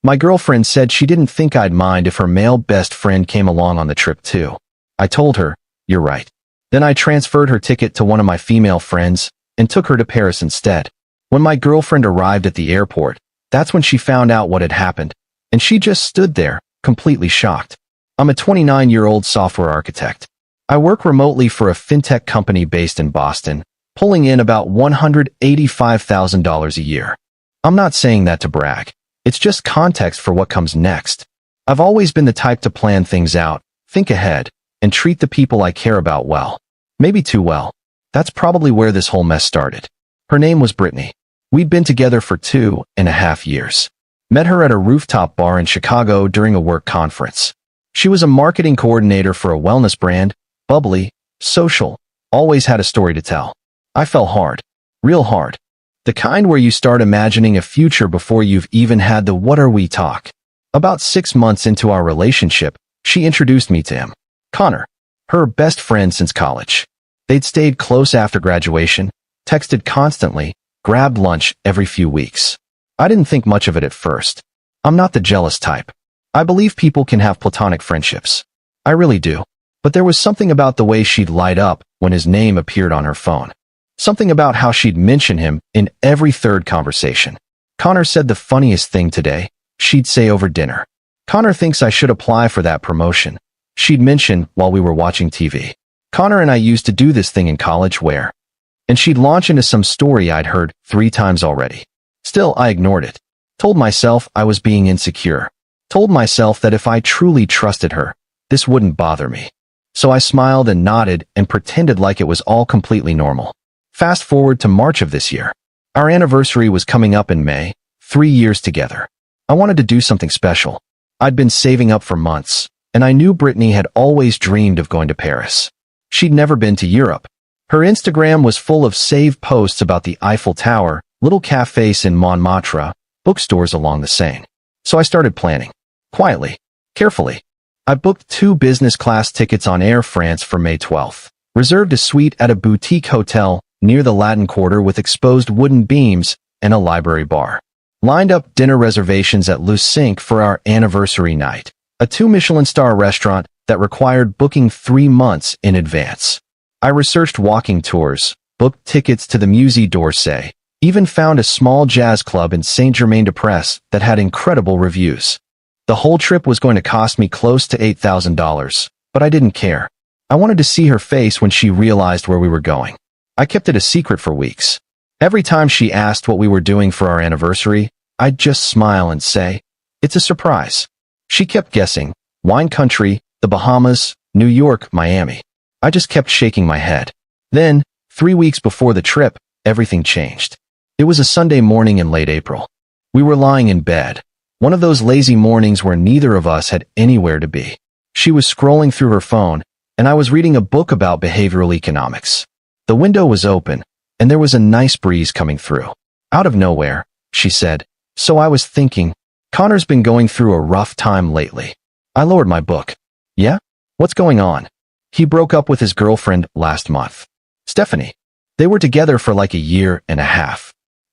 My girlfriend said she didn't think I'd mind if her male best friend came along on the trip too. I told her, "You're right." Then I transferred her ticket to one of my female friends and took her to Paris instead. When my girlfriend arrived at the airport, that's when she found out what had happened, and she just stood there, completely shocked. I'm a 29-year-old software architect. I work remotely for a fintech company based in Boston, pulling in about $185,000 a year. I'm not saying that to brag. It's just context for what comes next. I've always been the type to plan things out, think ahead, and treat the people I care about well. Maybe too well. That's probably where this whole mess started. Her name was Brittany. We'd been together for 2.5 years. Met her at a rooftop bar in Chicago during a work conference. She was a marketing coordinator for a wellness brand, bubbly, social, always had a story to tell. I fell hard. Real hard. The kind where you start imagining a future before you've even had the "what are we" talk. About 6 months into our relationship, she introduced me to him. Connor, her best friend since college. They'd stayed close after graduation, texted constantly, grabbed lunch every few weeks. I didn't think much of it at first. I'm not the jealous type. I believe people can have platonic friendships. I really do. But there was something about the way she'd light up when his name appeared on her phone. Something about how she'd mention him in every third conversation. Connor said the funniest thing today, she'd say over dinner. Connor thinks I should apply for that promotion. She'd mention while we were watching TV. Connor and I used to do this thing in college where, and she'd launch into some story I'd heard 3 times already. Still, I ignored it. Told myself I was being insecure. Told myself that if I truly trusted her, this wouldn't bother me. So I smiled and nodded and pretended like it was all completely normal. Fast forward to March of this year. Our anniversary was coming up in May, 3 years together. I wanted to do something special. I'd been saving up for months, and I knew Brittany had always dreamed of going to Paris. She'd never been to Europe. Her Instagram was full of saved posts about the Eiffel Tower, little cafes in Montmartre, bookstores along the Seine. So I started planning. Quietly. Carefully. I booked 2 business class tickets on Air France for May 12th. Reserved a suite at a boutique hotel near the Latin Quarter with exposed wooden beams and a library bar. Lined up dinner reservations at Le Cinq for our anniversary night, a 2 Michelin-star restaurant that required booking 3 months in advance. I researched walking tours, booked tickets to the Musée d'Orsay, even found a small jazz club in Saint-Germain-des-Prés that had incredible reviews. The whole trip was going to cost me close to $8,000, but I didn't care. I wanted to see her face when she realized where we were going. I kept it a secret for weeks. Every time she asked what we were doing for our anniversary, I'd just smile and say, "It's a surprise." She kept guessing. Wine country, the Bahamas, New York, Miami. I just kept shaking my head. Then, 3 weeks before the trip, everything changed. It was a Sunday morning in late April. We were lying in bed. One of those lazy mornings where neither of us had anywhere to be. She was scrolling through her phone, and I was reading a book about behavioral economics. The window was open, and there was a nice breeze coming through. Out of nowhere, she said, "So I was thinking, Connor's been going through a rough time lately." I lowered my book. "Yeah? What's going on?" "He broke up with his girlfriend last month. Stephanie. They were together for like 1.5 years.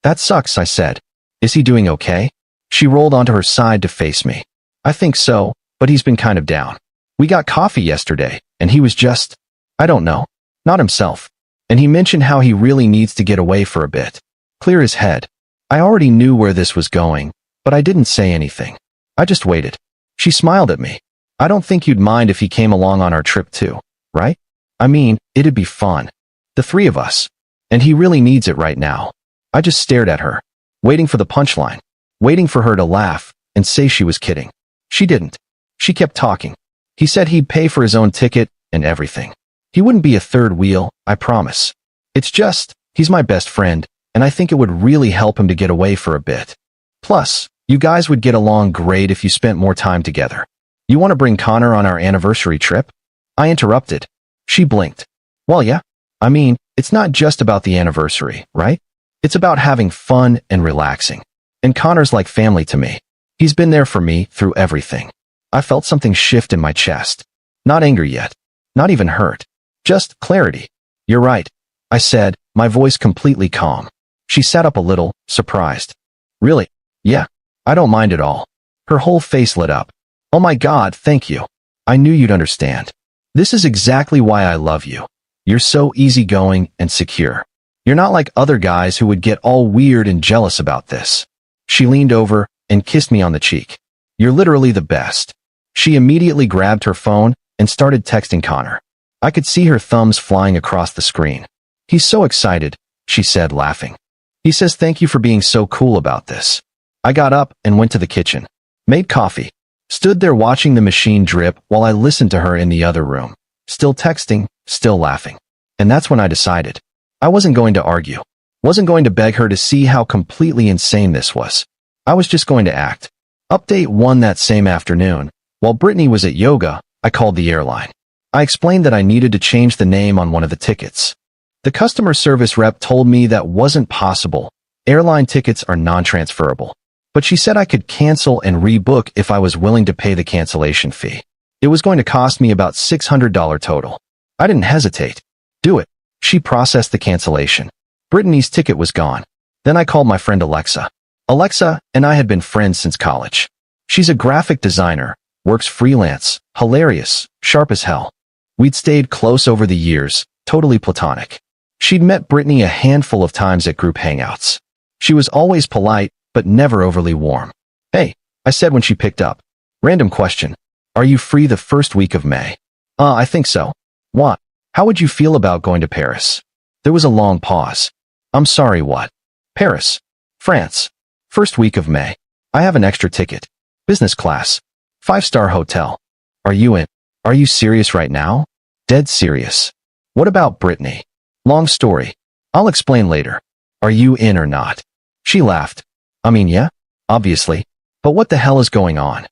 "That sucks," I said. "Is he doing okay?" She rolled onto her side to face me. "I think so, but he's been kind of down. We got coffee yesterday, and he was just, I don't know, not himself. And he mentioned how he really needs to get away for a bit. Clear his head." I already knew where this was going, but I didn't say anything. I just waited. She smiled at me. "I don't think you'd mind if he came along on our trip too, right? I mean, it'd be fun. The 3 of us. And he really needs it right now." I just stared at her, waiting for the punchline, waiting for her to laugh and say she was kidding. She didn't. She kept talking. "He said he'd pay for his own ticket and everything. He wouldn't be a third wheel, I promise. It's just, he's my best friend, and I think it would really help him to get away for a bit. Plus, you guys would get along great if you spent more time together. You want to bring Connor on our anniversary trip?" I interrupted. She blinked. "Well, yeah. I mean, it's not just about the anniversary, right? It's about having fun and relaxing. And Connor's like family to me. He's been there for me through everything." I felt something shift in my chest. Not anger yet. Not even hurt. Just clarity. "You're right," I said, my voice completely calm. She sat up a little, surprised. "Really? Yeah. I don't mind at all. Her whole face lit up. Oh my God, thank you. I knew you'd understand. This is exactly why I love you. You're so easygoing and secure. You're not like other guys who would get all weird and jealous about this. She leaned over and kissed me on the cheek. You're literally the best. She immediately grabbed her phone and started texting Connor. I could see her thumbs flying across the screen. He's so excited, she said, laughing. He says thank you for being so cool about this. I got up and went to the kitchen, made coffee, stood there watching the machine drip while I listened to her in the other room, still texting, still laughing. And that's when I decided. I wasn't going to argue. Wasn't going to beg her to see how completely insane this was. I was just going to act. Update 1 that same afternoon. While Brittany was at yoga, I called the airline. I explained that I needed to change the name on one of the tickets. The customer service rep told me that wasn't possible. Airline tickets are non-transferable. But she said I could cancel and rebook if I was willing to pay the cancellation fee. It was going to cost me about $600 total. I didn't hesitate. Do it. She processed the cancellation. Brittany's ticket was gone. Then I called my friend Alexa. Alexa and I had been friends since college. She's a graphic designer, works freelance, hilarious, sharp as hell. We'd stayed close over the years, totally platonic. She'd met Brittany a handful of times at group hangouts. She was always polite, but never overly warm. Hey, I said when she picked up. Random question. Are you free the first week of May? I think so. What? How would you feel about going to Paris? There was a long pause. I'm sorry, what? Paris. France. First week of May. I have an extra ticket. Business class. 5-star hotel. Are you in? Are you serious right now? Dead serious. What about Brittany? Long story. I'll explain later. Are you in or not? She laughed. I mean, yeah, obviously. But what the hell is going on?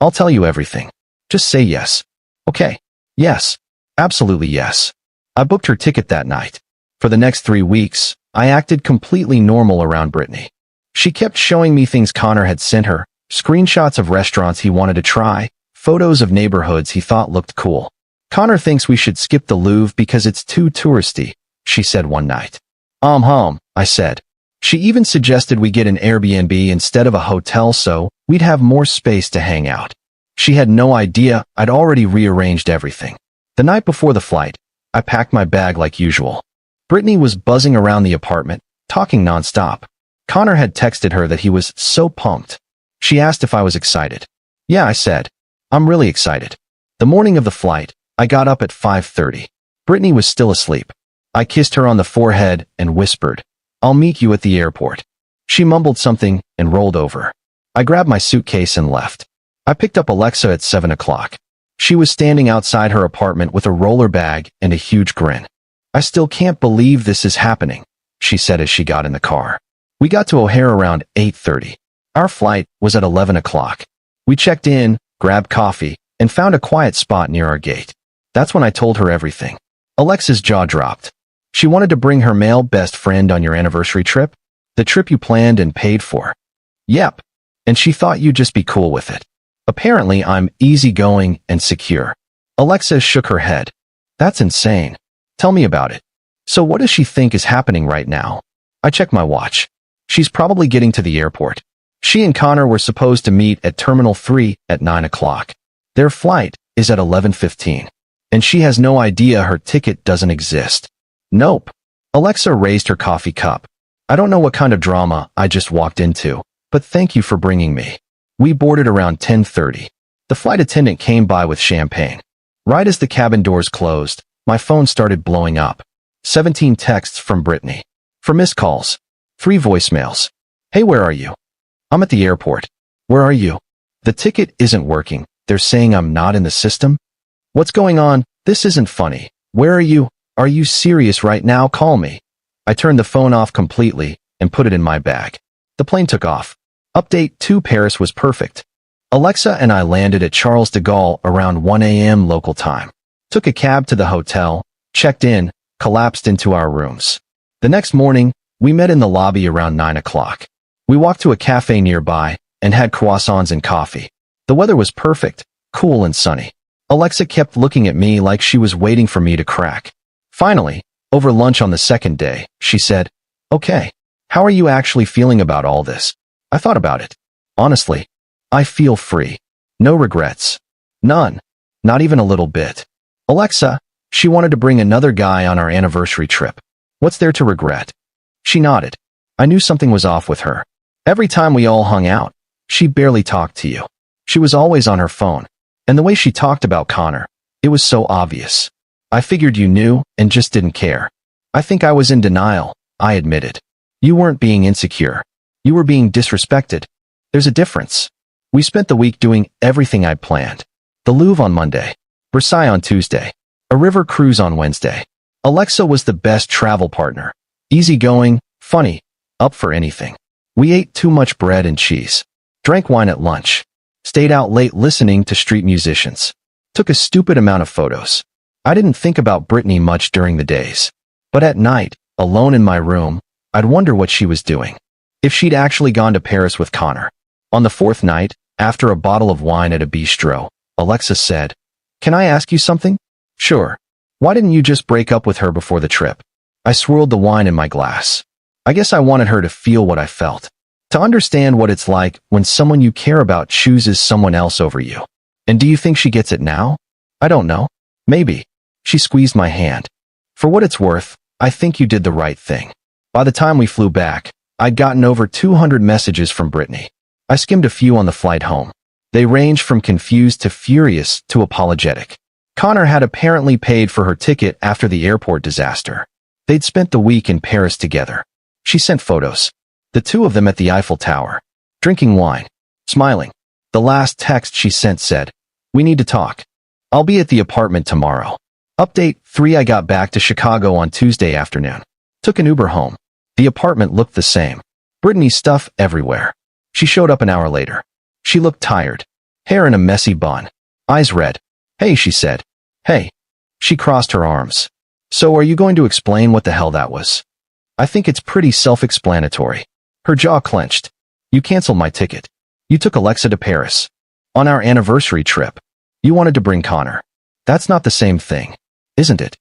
I'll tell you everything. Just say yes. Okay. Yes. Absolutely yes. I booked her ticket that night. For the next 3 weeks, I acted completely normal around Brittany. She kept showing me things Connor had sent her, screenshots of restaurants he wanted to try, photos of neighborhoods he thought looked cool. Connor thinks we should skip the Louvre because it's too touristy, she said one night. I said. She even suggested we get an Airbnb instead of a hotel so we'd have more space to hang out. She had no idea I'd already rearranged everything. The night before the flight, I packed my bag like usual. Brittany was buzzing around the apartment, talking nonstop. Connor had texted her that he was so pumped. She asked if I was excited. Yeah, I said. I'm really excited. The morning of the flight, I got up at 5:30. Brittany was still asleep. I kissed her on the forehead and whispered, I'll meet you at the airport. She mumbled something and rolled over. I grabbed my suitcase and left. I picked up Alexa at 7 o'clock. She was standing outside her apartment with a roller bag and a huge grin. I still can't believe this is happening, she said as she got in the car. We got to O'Hare around 8:30. Our flight was at 11 o'clock. We checked in, grabbed coffee, and found a quiet spot near our gate. That's when I told her everything. Alexa's jaw dropped. She wanted to bring her male best friend on your anniversary trip? The trip you planned and paid for? Yep. And she thought you'd just be cool with it. Apparently, I'm easygoing and secure. Alexa shook her head. That's insane. Tell me about it. So what does she think is happening right now? I checked my watch. She's probably getting to the airport. She and Connor were supposed to meet at Terminal 3 at 9 o'clock. Their flight is at 11:15. And she has no idea her ticket doesn't exist. Nope. Alexa raised her coffee cup. I don't know what kind of drama I just walked into, but thank you for bringing me. We boarded around 10:30. The flight attendant came by with champagne. Right as the cabin doors closed, my phone started blowing up. 17 texts from Brittany. 4 missed calls. 3 voicemails. Hey, where are you? I'm at the airport. Where are you? The ticket isn't working. They're saying I'm not in the system? What's going on? This isn't funny. Where are you? Are you serious right now? Call me. I turned the phone off completely and put it in my bag. The plane took off. Update 2 Paris was perfect. Alexa and I landed at Charles de Gaulle around 1 a.m. local time. Took a cab to the hotel, checked in, collapsed into our rooms. The next morning, we met in the lobby around 9 o'clock. We walked to a cafe nearby and had croissants and coffee. The weather was perfect, cool and sunny. Alexa kept looking at me like she was waiting for me to crack. Finally, over lunch on the second day, she said, Okay, how are you actually feeling about all this? I thought about it. Honestly, I feel free. No regrets. None. Not even a little bit. Alexa, she wanted to bring another guy on our anniversary trip. What's there to regret? She nodded. I knew something was off with her. Every time we all hung out, she barely talked to you. She was always on her phone. And the way she talked about Connor, it was so obvious. I figured you knew and just didn't care. I think I was in denial, I admitted. You weren't being insecure. You were being disrespected. There's a difference. We spent the week doing everything I'd planned. The Louvre on Monday, Versailles on Tuesday, a river cruise on Wednesday. Alexa was the best travel partner. Easygoing, funny, up for anything. We ate too much bread and cheese. Drank wine at lunch. Stayed out late listening to street musicians. Took a stupid amount of photos. I didn't think about Brittany much during the days. But at night, alone in my room, I'd wonder what she was doing. If she'd actually gone to Paris with Connor. On the fourth night, after a bottle of wine at a bistro, Alexa said, "Can I ask you something?" "Sure. Why didn't you just break up with her before the trip?" I swirled the wine in my glass. I guess I wanted her to feel what I felt. To understand what it's like when someone you care about chooses someone else over you. And do you think she gets it now? I don't know. Maybe. She squeezed my hand. For what it's worth, I think you did the right thing. By the time we flew back, I'd gotten over 200 messages from Brittany. I skimmed a few on the flight home. They ranged from confused to furious to apologetic. Connor had apparently paid for her ticket after the airport disaster. They'd spent the week in Paris together. She sent photos. The two of them at the Eiffel Tower. Drinking wine. Smiling. The last text she sent said, "We need to talk. I'll be at the apartment tomorrow." Update 3. I got back to Chicago on Tuesday afternoon. Took an Uber home. The apartment looked the same. Brittany's stuff everywhere. She showed up an hour later. She looked tired. Hair in a messy bun. Eyes red. "Hey," she said. "Hey." She crossed her arms. "So are you going to explain what the hell that was?" I think it's pretty self-explanatory. Her jaw clenched. "You canceled my ticket. You took Alexa to Paris. On our anniversary trip. You wanted to bring Connor. That's not the same thing, isn't it?"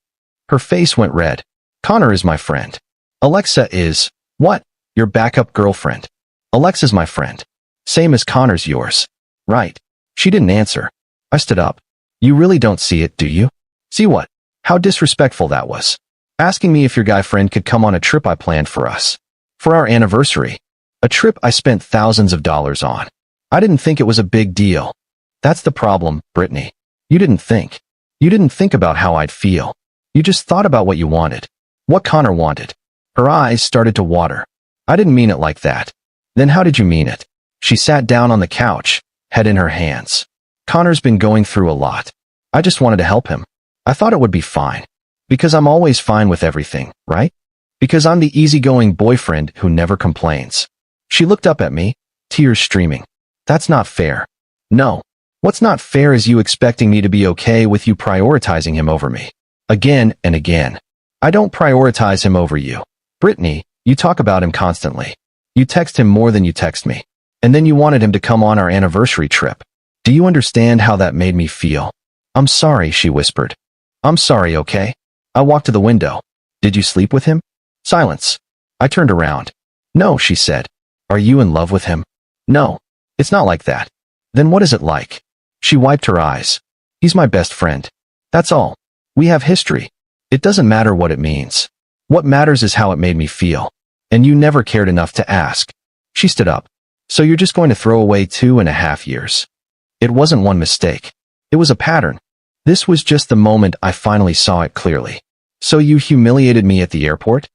Her face went red. "Connor is my friend. Alexa is, what? Your backup girlfriend. Alexa's my friend. Same as Connor's yours. Right." She didn't answer. I stood up. "You really don't see it, do you?" "See what?" "How disrespectful that was. Asking me if your guy friend could come on a trip I planned for us. For our anniversary. A trip I spent thousands of dollars on. I didn't think it was a big deal." "That's the problem, Brittany. You didn't think. You didn't think about how I'd feel. You just thought about what you wanted. What Connor wanted." Her eyes started to water. "I didn't mean it like that." "Then how did you mean it?" She sat down on the couch, head in her hands. "Connor's been going through a lot. I just wanted to help him. I thought it would be fine. Because I'm always fine with everything, right? Because I'm the easygoing boyfriend who never complains." She looked up at me, tears streaming. "That's not fair." "No. What's not fair is you expecting me to be okay with you prioritizing him over me. Again and again. I don't prioritize him over you. Brittany, you talk about him constantly. You text him more than you text me. And then you wanted him to come on our anniversary trip. Do you understand how that made me feel?" "I'm sorry," she whispered. "I'm sorry, okay?" I walked to the window. "Did you sleep with him?" Silence. I turned around. "No," she said. "Are you in love with him?" "No. It's not like that." "Then what is it like?" She wiped her eyes. "He's my best friend. That's all. We have history. It doesn't matter what it means. What matters is how it made me feel. And you never cared enough to ask." She stood up. "So you're just going to throw away 2.5 years?" It wasn't one mistake. It was a pattern. This was just the moment I finally saw it clearly. "So you humiliated me at the airport?"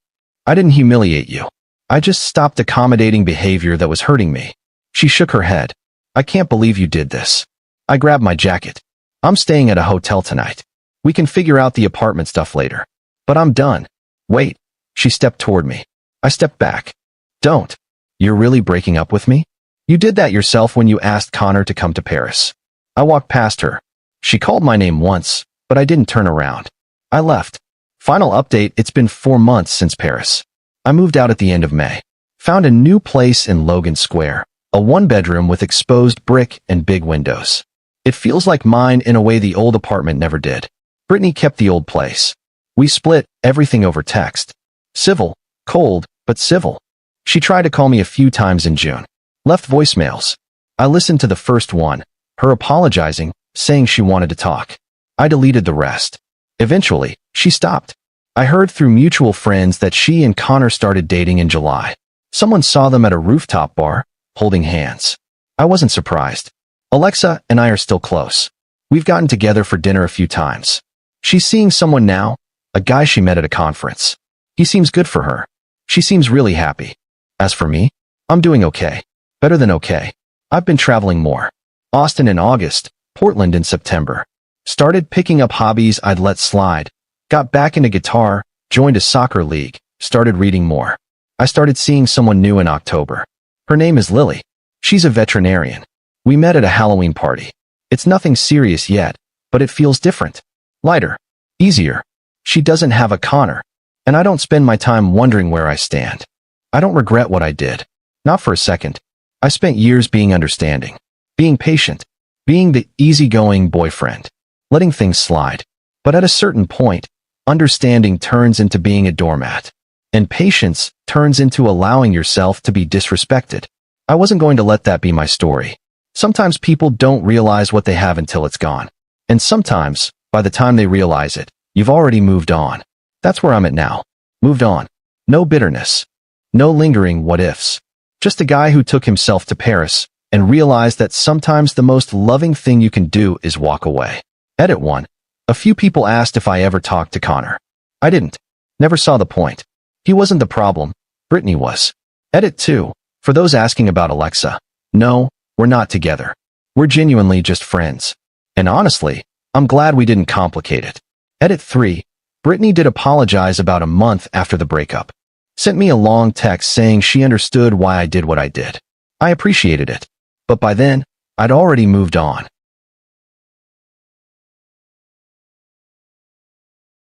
"I didn't humiliate you. I just stopped accommodating behavior that was hurting me." She shook her head. "I can't believe you did this." I grabbed my jacket. "I'm staying at a hotel tonight. We can figure out the apartment stuff later. But I'm done." "Wait." She stepped toward me. I stepped back. "Don't. You're really breaking up with me? You did that yourself when you asked Connor to come to Paris." I walked past her. She called my name once, but I didn't turn around. I left. Final update, it's been 4 months since Paris. I moved out at the end of May. Found a new place in Logan Square, a 1-bedroom with exposed brick and big windows. It feels like mine in a way the old apartment never did. Brittany kept the old place. We split everything over text. Civil, cold, but civil. She tried to call me a few times in June. Left voicemails. I listened to the first one, her apologizing, saying she wanted to talk. I deleted the rest. Eventually, she stopped. I heard through mutual friends that she and Connor started dating in July. Someone saw them at a rooftop bar, holding hands. I wasn't surprised. Alexa and I are still close. We've gotten together for dinner a few times. She's seeing someone now, a guy she met at a conference. He seems good for her. She seems really happy. As for me, I'm doing okay. Better than okay. I've been traveling more. Austin in August, Portland in September. Started picking up hobbies I'd let slide. Got back into guitar, joined a soccer league, started reading more. I started seeing someone new in October. Her name is Lily. She's a veterinarian. We met at a Halloween party. It's nothing serious yet, but it feels different. Lighter. Easier. She doesn't have a Connor. And I don't spend my time wondering where I stand. I don't regret what I did. Not for a second. I spent years being understanding. Being patient. Being the easygoing boyfriend. Letting things slide. But at a certain point, understanding turns into being a doormat. And patience turns into allowing yourself to be disrespected. I wasn't going to let that be my story. Sometimes people don't realize what they have until it's gone. And sometimes, by the time they realize it, you've already moved on. That's where I'm at now. Moved on. No bitterness. No lingering what-ifs. Just a guy who took himself to Paris and realized that sometimes the most loving thing you can do is walk away. Edit 1. A few people asked if I ever talked to Connor. I didn't. Never saw the point. He wasn't the problem. Brittany was. Edit 2. For those asking about Alexa. No, we're not together. We're genuinely just friends. And honestly, I'm glad we didn't complicate it. Edit 3. Brittany did apologize about a month after the breakup. Sent me a long text saying she understood why I did what I did. I appreciated it. But by then, I'd already moved on.